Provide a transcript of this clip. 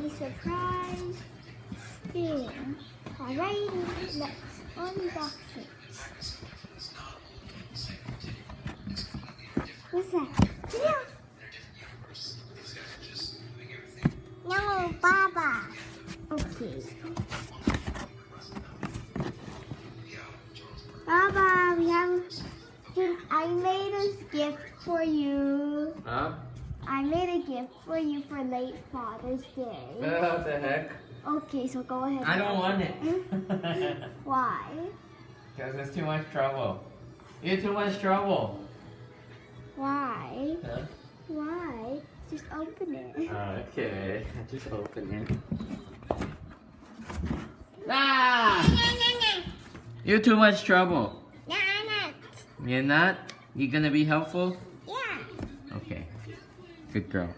a surprise thing. Alrighty, let's unbox it. What's that? No, Baba. Okay. Baba, I made a gift for you. Huh? I made a gift for you for late Father's Day. What the heck? Okay, so go ahead. I don't want it. Why? Because it's too much trouble. You're too much trouble. Why? Huh? Why? Just open it. Okay, just open it. Ah! You're too much trouble. No, I'm not. You're not? You gonna be helpful? Yeah. Okay. Good girl.